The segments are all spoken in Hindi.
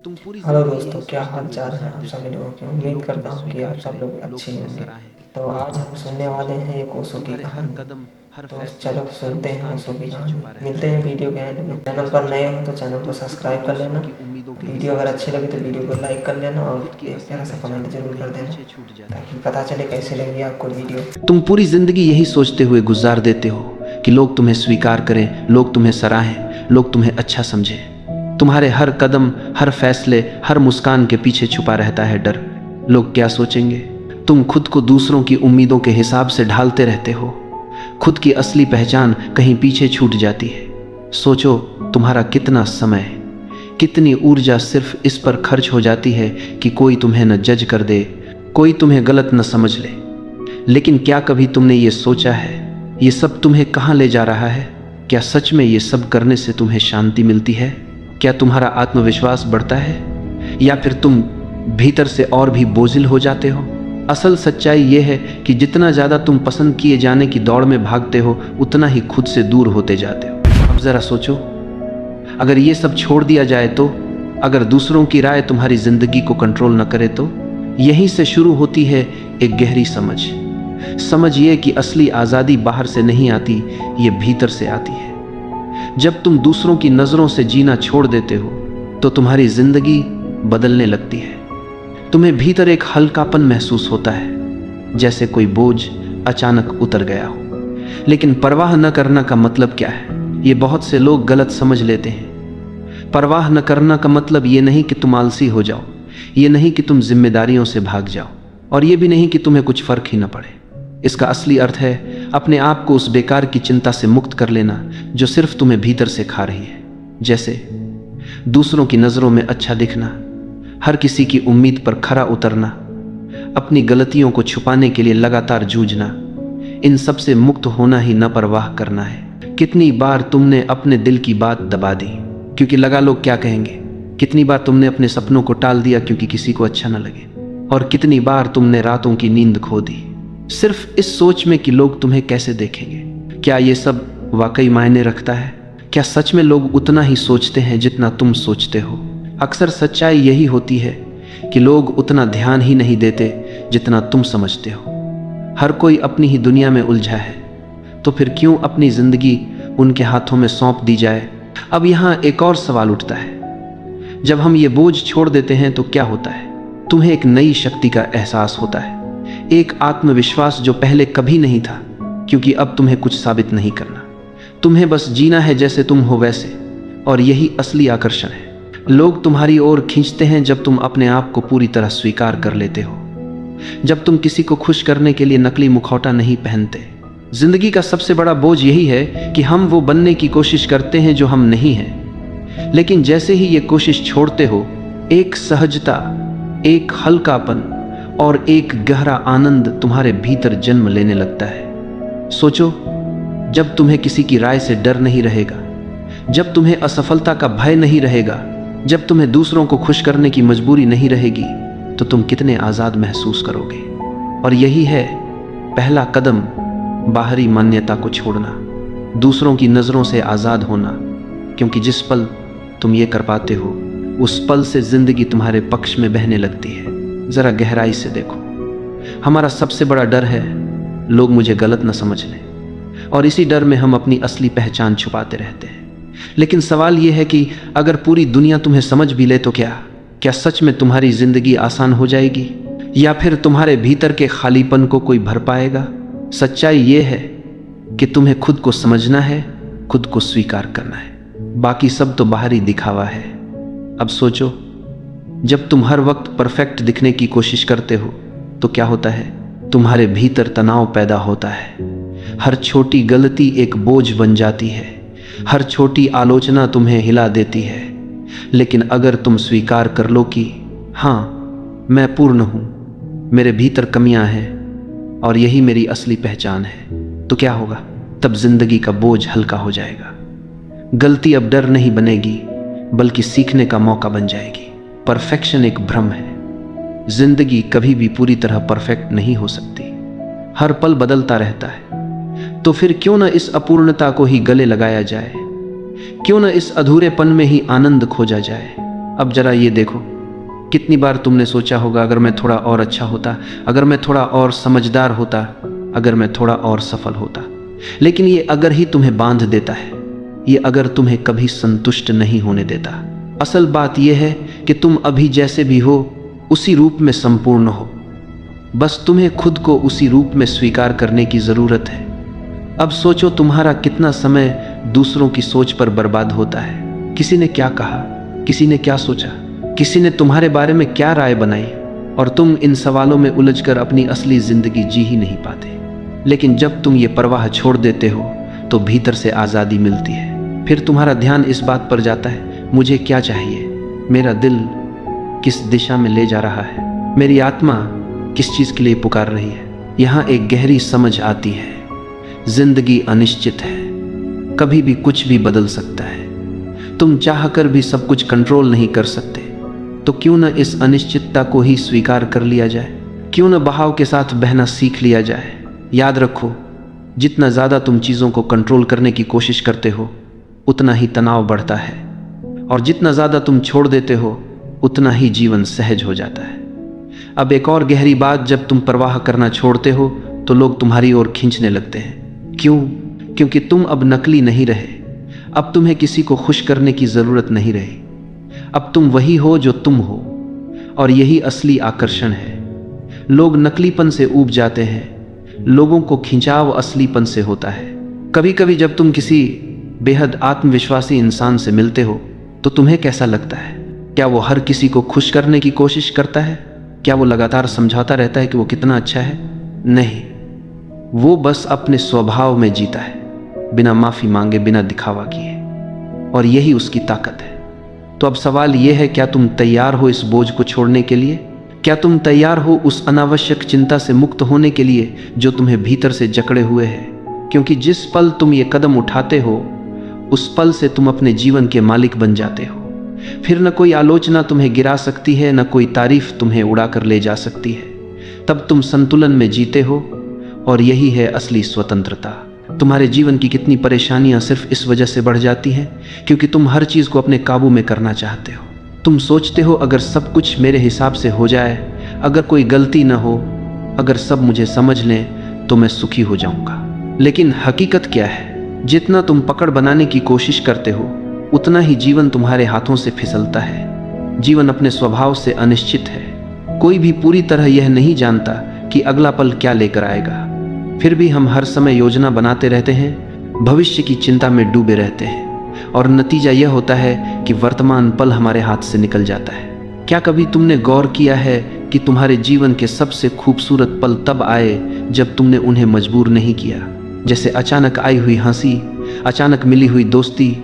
हेलो दोस्तों, क्या हाल चाल है आप सभी लोगों के। उम्मीद करता हूँ कि आप सब लोग अच्छे होंगे। तो आज हम सुनने वाले हैं एक ओशो की कहानी। तो चलो सुनते हैं ओशो की कहानी। मिलते हैं वीडियो के एंड में। चैनल पर नए हो तो चैनल को सब्सक्राइब कर लेना। वीडियो अगर अच्छी लगी तो वीडियो को लाइक कर लेना और एक प्यारा सा कमेंट जरूर कर देना ताकि पता चले कैसे लगी आपको वीडियो। तुम पूरी जिंदगी यही सोचते हुए गुजार देते हो कि लोग तुम्हें स्वीकार करें, लोग तुम्हें सराहें, लोग तुम्हें अच्छा समझें। तुम्हारे हर कदम, हर फैसले, हर मुस्कान के पीछे छुपा रहता है डर। लोग क्या सोचेंगे। तुम खुद को दूसरों की उम्मीदों के हिसाब से ढालते रहते हो। खुद की असली पहचान कहीं पीछे छूट जाती है। सोचो, तुम्हारा कितना समय, कितनी ऊर्जा सिर्फ इस पर खर्च हो जाती है कि कोई तुम्हें न जज कर दे, कोई तुम्हें गलत न समझ ले। लेकिन क्या कभी तुमने ये सोचा है, ये सब तुम्हें कहाँ ले जा रहा है? क्या सच में ये सब करने से तुम्हें शांति मिलती है? क्या तुम्हारा आत्मविश्वास बढ़ता है, या फिर तुम भीतर से और भी बोझिल हो जाते हो? असल सच्चाई ये है कि जितना ज़्यादा तुम पसंद किए जाने की दौड़ में भागते हो, उतना ही खुद से दूर होते जाते हो। अब ज़रा सोचो, अगर ये सब छोड़ दिया जाए तो, अगर दूसरों की राय तुम्हारी ज़िंदगी को कंट्रोल न करे तो? यहीं से शुरू होती है एक गहरी समझ ये कि असली आज़ादी बाहर से नहीं आती, ये भीतर से आती है। जब तुम दूसरों की नज़रों से जीना छोड़ देते हो तो तुम्हारी जिंदगी बदलने लगती है। तुम्हें भीतर एक हल्कापन महसूस होता है, जैसे कोई बोझ अचानक उतर गया हो। लेकिन परवाह न करना का मतलब क्या है, ये बहुत से लोग गलत समझ लेते हैं। परवाह न करना का मतलब ये नहीं कि तुम आलसी हो जाओ, ये नहीं कि तुम जिम्मेदारियों से भाग जाओ, और ये भी नहीं कि तुम्हें कुछ फर्क ही न पड़े। इसका असली अर्थ है अपने आप को उस बेकार की चिंता से मुक्त कर लेना जो सिर्फ तुम्हें भीतर से खा रही है। जैसे दूसरों की नज़रों में अच्छा दिखना, हर किसी की उम्मीद पर खरा उतरना, अपनी गलतियों को छुपाने के लिए लगातार जूझना। इन सब से मुक्त होना ही न परवाह करना है। कितनी बार तुमने अपने दिल की बात दबा दी क्योंकि लगा लोग क्या कहेंगे? कितनी बार तुमने अपने सपनों को टाल दिया क्योंकि किसी को अच्छा न लगे? और कितनी बार तुमने रातों की नींद खो दी सिर्फ इस सोच में कि लोग तुम्हें कैसे देखेंगे? क्या ये सब वाकई मायने रखता है? क्या सच में लोग उतना ही सोचते हैं जितना तुम सोचते हो? अक्सर सच्चाई यही होती है कि लोग उतना ध्यान ही नहीं देते जितना तुम समझते हो। हर कोई अपनी ही दुनिया में उलझा है, तो फिर क्यों अपनी जिंदगी उनके हाथों में सौंप दी जाए? अब यहाँ एक और सवाल उठता है, जब हम ये बोझ छोड़ देते हैं तो क्या होता है? तुम्हें एक नई शक्ति का एहसास होता है, एक आत्मविश्वास जो पहले कभी नहीं था, क्योंकि अब तुम्हें कुछ साबित नहीं करना, तुम्हें बस जीना है जैसे तुम हो वैसे। और यही असली आकर्षण है। लोग तुम्हारी ओर खींचते हैं जब तुम अपने आप को पूरी तरह स्वीकार कर लेते हो, जब तुम किसी को खुश करने के लिए नकली मुखौटा नहीं पहनते। जिंदगी का सबसे बड़ा बोझ यही है कि हम वो बनने की कोशिश करते हैं जो हम नहीं हैं। लेकिन जैसे ही ये कोशिश छोड़ते हो, एक सहजता, एक हल्कापन और एक गहरा आनंद तुम्हारे भीतर जन्म लेने लगता है। सोचो, जब तुम्हें किसी की राय से डर नहीं रहेगा, जब तुम्हें असफलता का भय नहीं रहेगा, जब तुम्हें दूसरों को खुश करने की मजबूरी नहीं रहेगी, तो तुम कितने आज़ाद महसूस करोगे। और यही है पहला कदम, बाहरी मान्यता को छोड़ना, दूसरों की नज़रों से आज़ाद होना। क्योंकि जिस पल तुम ये कर पाते हो, उस पल से जिंदगी तुम्हारे पक्ष में बहने लगती है। ज़रा गहराई से देखो, हमारा सबसे बड़ा डर है लोग मुझे गलत न समझ लें, और इसी डर में हम अपनी असली पहचान छुपाते रहते हैं। लेकिन सवाल यह है कि अगर पूरी दुनिया तुम्हें समझ भी ले तो क्या सच में तुम्हारी जिंदगी आसान हो जाएगी, या फिर तुम्हारे भीतर के खालीपन को कोई भर पाएगा? सच्चाई ये है कि तुम्हें खुद को समझना है, खुद को स्वीकार करना है, बाकी सब तो बाहरी दिखावा है। अब सोचो, जब तुम हर वक्त परफेक्ट दिखने की कोशिश करते हो तो क्या होता है? तुम्हारे भीतर तनाव पैदा होता है। हर छोटी गलती एक बोझ बन जाती है, हर छोटी आलोचना तुम्हें हिला देती है। लेकिन अगर तुम स्वीकार कर लो कि हाँ, मैं पूर्ण हूँ, मेरे भीतर कमियां हैं और यही मेरी असली पहचान है, तो क्या होगा? तब जिंदगी का बोझ हल्का हो जाएगा। गलती अब डर नहीं बनेगी, बल्कि सीखने का मौका बन जाएगी। परफेक्शन एक भ्रम है। जिंदगी कभी भी पूरी तरह परफेक्ट नहीं हो सकती, हर पल बदलता रहता है। तो फिर क्यों न इस अपूर्णता को ही गले लगाया जाए? क्यों न इस अधूरेपन में ही आनंद खोजा जाए? अब जरा ये देखो, कितनी बार तुमने सोचा होगा, अगर मैं थोड़ा और अच्छा होता, अगर मैं थोड़ा और समझदार होता, अगर मैं थोड़ा और सफल होता। लेकिन ये अगर ही तुम्हें बांध देता है, ये अगर तुम्हें कभी संतुष्ट नहीं होने देता। असल बात यह है कि तुम अभी जैसे भी हो उसी रूप में संपूर्ण हो, बस तुम्हें खुद को उसी रूप में स्वीकार करने की जरूरत है। अब सोचो, तुम्हारा कितना समय दूसरों की सोच पर बर्बाद होता है। किसी ने क्या कहा, किसी ने क्या सोचा, किसी ने तुम्हारे बारे में क्या राय बनाई, और तुम इन सवालों में उलझकर अपनी असली जिंदगी जी ही नहीं पाते। लेकिन जब तुम ये परवाह छोड़ देते हो तो भीतर से आज़ादी मिलती है। फिर तुम्हारा ध्यान इस बात पर जाता है, मुझे क्या चाहिए, मेरा दिल किस दिशा में ले जा रहा है, मेरी आत्मा किस चीज़ के लिए पुकार रही है। यहाँ एक गहरी समझ आती है, जिंदगी अनिश्चित है, कभी भी कुछ भी बदल सकता है। तुम चाहकर भी सब कुछ कंट्रोल नहीं कर सकते, तो क्यों न इस अनिश्चितता को ही स्वीकार कर लिया जाए, क्यों न बहाव के साथ बहना सीख लिया जाए। याद रखो, जितना ज़्यादा तुम चीज़ों को कंट्रोल करने की कोशिश करते हो उतना ही तनाव बढ़ता है, और जितना ज़्यादा तुम छोड़ देते हो उतना ही जीवन सहज हो जाता है। अब एक और गहरी बात, जब तुम परवाह करना छोड़ते हो तो लोग तुम्हारी ओर खींचने लगते हैं। क्यों? क्योंकि तुम अब नकली नहीं रहे, अब तुम्हें किसी को खुश करने की ज़रूरत नहीं रही। अब तुम वही हो जो तुम हो, और यही असली आकर्षण है। लोग नकलीपन से ऊब जाते हैं, लोगों को खिंचाव असलीपन से होता है। कभी कभी जब तुम किसी बेहद आत्मविश्वासी इंसान से मिलते हो तो तुम्हें कैसा लगता है? क्या वो हर किसी को खुश करने की कोशिश करता है? क्या वो लगातार समझाता रहता है कि वो कितना अच्छा है? नहीं, वो बस अपने स्वभाव में जीता है, बिना माफी मांगे, बिना दिखावा किए, और यही उसकी ताकत है। तो अब सवाल यह है, क्या तुम तैयार हो इस बोझ को छोड़ने के लिए? क्या तुम तैयार हो उस अनावश्यक चिंता से मुक्त होने के लिए जो तुम्हें भीतर से जकड़े हुए है? क्योंकि जिस पल तुम ये कदम उठाते हो उस पल से तुम अपने जीवन के मालिक बन जाते हो। फिर न कोई आलोचना तुम्हें गिरा सकती है, न कोई तारीफ तुम्हें उड़ा कर ले जा सकती है। तब तुम संतुलन में जीते हो, और यही है असली स्वतंत्रता। तुम्हारे जीवन की कितनी परेशानियां सिर्फ इस वजह से बढ़ जाती हैं क्योंकि तुम हर चीज को अपने काबू में करना चाहते हो। तुम सोचते हो, अगर सब कुछ मेरे हिसाब से हो जाए, अगर कोई गलती न हो, अगर सब मुझे समझ लें तो मैं सुखी हो जाऊंगा। लेकिन हकीकत क्या है? जितना तुम पकड़ बनाने की कोशिश करते हो उतना ही जीवन तुम्हारे हाथों से फिसलता है। जीवन अपने स्वभाव से अनिश्चित है। कोई भी पूरी तरह यह नहीं जानता कि अगला पल क्या लेकर आएगा। फिर भी हम हर समय योजना बनाते रहते हैं, भविष्य की चिंता में डूबे रहते हैं, और नतीजा यह होता है कि वर्तमान पल हमारे हाथ से निकल जाता है। क्या कभी तुमने गौर किया है कि तुम्हारे जीवन के सबसे खूबसूरत पल तब आए जब तुमने उन्हें मजबूर नहीं किया? जैसे अचानक आई हुई हंसी, अचानक मिली हुई दोस्ती,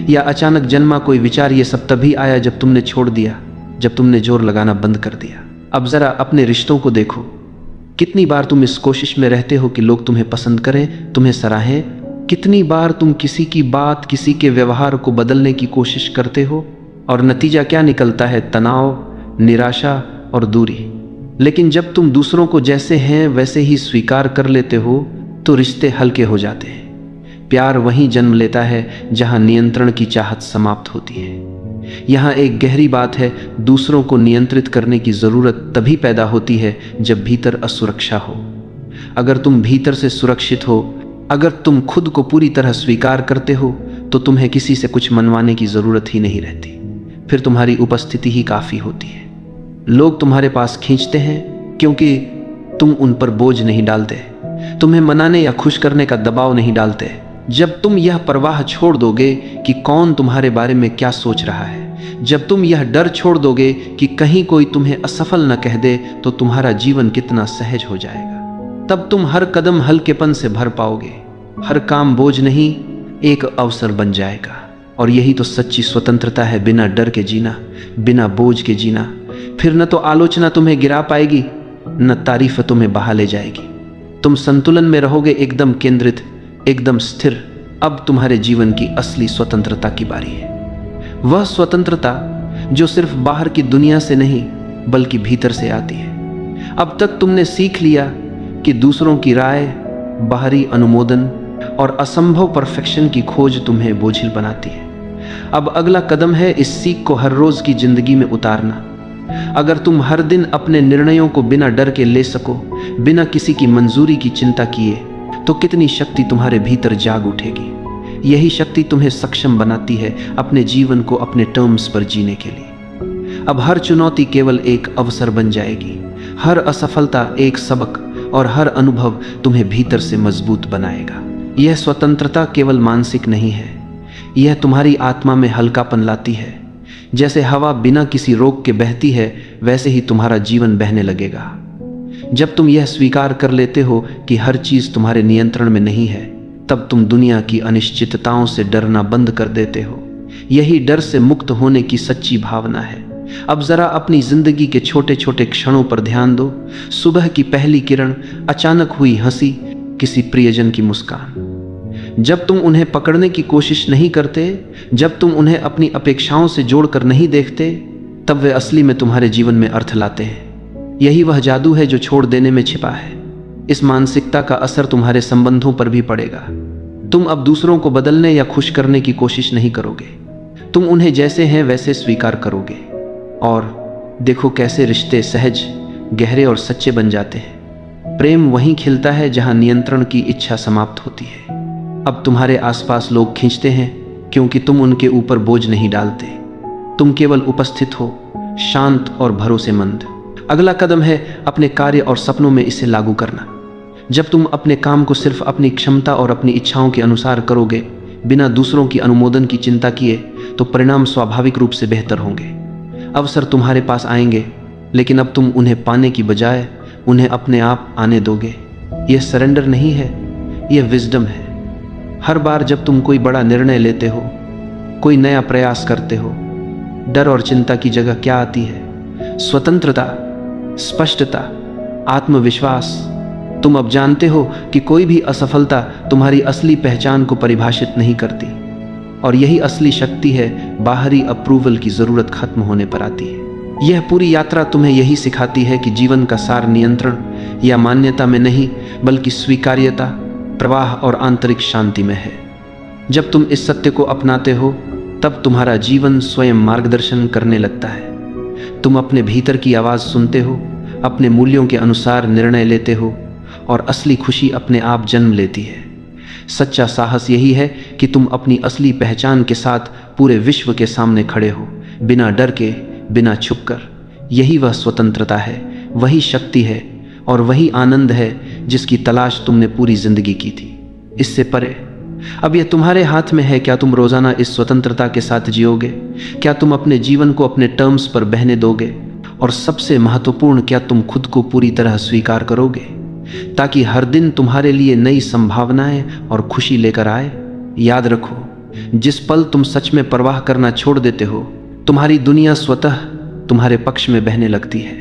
या अचानक जन्मा कोई विचार। ये सब तभी आया जब तुमने छोड़ दिया, जब तुमने जोर लगाना बंद कर दिया। अब जरा अपने रिश्तों को देखो, कितनी बार तुम इस कोशिश में रहते हो कि लोग तुम्हें पसंद करें, तुम्हें सराहें। कितनी बार तुम किसी की बात, किसी के व्यवहार को बदलने की कोशिश करते हो, और नतीजा क्या निकलता है? तनाव, निराशा और दूरी। लेकिन जब तुम दूसरों को जैसे हैं वैसे ही स्वीकार कर लेते हो तो रिश्ते हल्के हो जाते हैं। प्यार वहीं जन्म लेता है जहां नियंत्रण की चाहत समाप्त होती है। यहाँ एक गहरी बात है, दूसरों को नियंत्रित करने की जरूरत तभी पैदा होती है जब भीतर असुरक्षा हो। अगर तुम भीतर से सुरक्षित हो, अगर तुम खुद को पूरी तरह स्वीकार करते हो, तो तुम्हें किसी से कुछ मनवाने की जरूरत ही नहीं रहती। फिर तुम्हारी उपस्थिति ही काफी होती है। लोग तुम्हारे पास खींचते हैं क्योंकि तुम उन पर बोझ नहीं डालते, तुम्हें मनाने या खुश करने का दबाव नहीं डालते। जब तुम यह परवाह छोड़ दोगे कि कौन तुम्हारे बारे में क्या सोच रहा है, जब तुम यह डर छोड़ दोगे कि कहीं कोई तुम्हें असफल न कह दे, तो तुम्हारा जीवन कितना सहज हो जाएगा। तब तुम हर कदम हल्केपन से भर पाओगे, हर काम बोझ नहीं, एक अवसर बन जाएगा। और यही तो सच्ची स्वतंत्रता है, बिना डर के जीना, बिना बोझ के जीना। फिर न तो आलोचना तुम्हें गिरा पाएगी, न तारीफ तुम्हें बहा ले जाएगी। तुम संतुलन में रहोगे, एकदम केंद्रित, एकदम स्थिर। अब तुम्हारे जीवन की असली स्वतंत्रता की बारी है। वह स्वतंत्रता जो सिर्फ बाहर की दुनिया से नहीं बल्कि भीतर से आती है। अब तक तुमने सीख लिया कि दूसरों की राय, बाहरी अनुमोदन और असंभव परफेक्शन की खोज तुम्हें बोझिल बनाती है। अब अगला कदम है इस सीख को हर रोज की जिंदगी में उतारना। अगर तुम हर दिन अपने निर्णयों को बिना डर के ले सको, बिना किसी की मंजूरी की चिंता किए, तो कितनी शक्ति तुम्हारे भीतर जाग उठेगी। यही शक्ति तुम्हें सक्षम बनाती है अपने जीवन को अपने टर्म्स पर जीने के लिए। अब हर चुनौती केवल एक अवसर बन जाएगी, हर असफलता एक सबक, और हर अनुभव तुम्हें भीतर से मजबूत बनाएगा। यह स्वतंत्रता केवल मानसिक नहीं है, यह तुम्हारी आत्मा में हल्कापन लाती है। जैसे हवा बिना किसी रोक के बहती है, वैसे ही तुम्हारा जीवन बहने लगेगा। जब तुम यह स्वीकार कर लेते हो कि हर चीज तुम्हारे नियंत्रण में नहीं है, तब तुम दुनिया की अनिश्चितताओं से डरना बंद कर देते हो। यही डर से मुक्त होने की सच्ची भावना है। अब जरा अपनी जिंदगी के छोटे छोटे क्षणों पर ध्यान दो। सुबह की पहली किरण, अचानक हुई हंसी, किसी प्रियजन की मुस्कान। जब तुम उन्हें पकड़ने की कोशिश नहीं करते, जब तुम उन्हें अपनी अपेक्षाओं से जोड़कर नहीं देखते, तब वे असली में तुम्हारे जीवन में अर्थ लाते हैं। यही वह जादू है जो छोड़ देने में छिपा है। इस मानसिकता का असर तुम्हारे संबंधों पर भी पड़ेगा। तुम अब दूसरों को बदलने या खुश करने की कोशिश नहीं करोगे। तुम उन्हें जैसे हैं वैसे स्वीकार करोगे, और देखो कैसे रिश्ते सहज, गहरे और सच्चे बन जाते हैं। प्रेम वहीं खिलता है जहां नियंत्रण की इच्छा समाप्त होती है। अब तुम्हारे आसपास लोग खींचते हैं क्योंकि तुम उनके ऊपर बोझ नहीं डालते। तुम केवल उपस्थित हो, शांत और भरोसेमंद। अगला कदम है अपने कार्य और सपनों में इसे लागू करना। जब तुम अपने काम को सिर्फ अपनी क्षमता और अपनी इच्छाओं के अनुसार करोगे, बिना दूसरों की अनुमोदन की चिंता किए, तो परिणाम स्वाभाविक रूप से बेहतर होंगे। अवसर तुम्हारे पास आएंगे, लेकिन अब तुम उन्हें पाने की बजाय उन्हें अपने आप आने दोगे। यह सरेंडर नहीं है, यह विजडम है। हर बार जब तुम कोई बड़ा निर्णय लेते हो, कोई नया प्रयास करते हो, डर और चिंता की जगह क्या आती है? स्वतंत्रता, स्पष्टता, आत्मविश्वास। तुम अब जानते हो कि कोई भी असफलता तुम्हारी असली पहचान को परिभाषित नहीं करती, और यही असली शक्ति है। बाहरी अप्रूवल की जरूरत खत्म होने पर आती है। यह पूरी यात्रा तुम्हें यही सिखाती है कि जीवन का सार नियंत्रण या मान्यता में नहीं, बल्कि स्वीकार्यता, प्रवाह और आंतरिक शांति में है। जब तुम इस सत्य को अपनाते हो, तब तुम्हारा जीवन स्वयं मार्गदर्शन करने लगता है। तुम अपने भीतर की आवाज सुनते हो, अपने मूल्यों के अनुसार निर्णय लेते हो, और असली खुशी अपने आप जन्म लेती है। सच्चा साहस यही है कि तुम अपनी असली पहचान के साथ पूरे विश्व के सामने खड़े हो, बिना डर के, बिना छुपकर। यही वह स्वतंत्रता है, वही शक्ति है, और वही आनंद है जिसकी तलाश तुमने पूरी जिंदगी की थी। इससे परे अब यह तुम्हारे हाथ में है। क्या तुम रोजाना इस स्वतंत्रता के साथ जियोगे? क्या तुम अपने जीवन को अपने टर्म्स पर बहने दोगे? और सबसे महत्वपूर्ण, क्या तुम खुद को पूरी तरह स्वीकार करोगे, ताकि हर दिन तुम्हारे लिए नई संभावनाएं और खुशी लेकर आए? याद रखो, जिस पल तुम सच में परवाह करना छोड़ देते हो, तुम्हारी दुनिया स्वतः तुम्हारे पक्ष में बहने लगती है।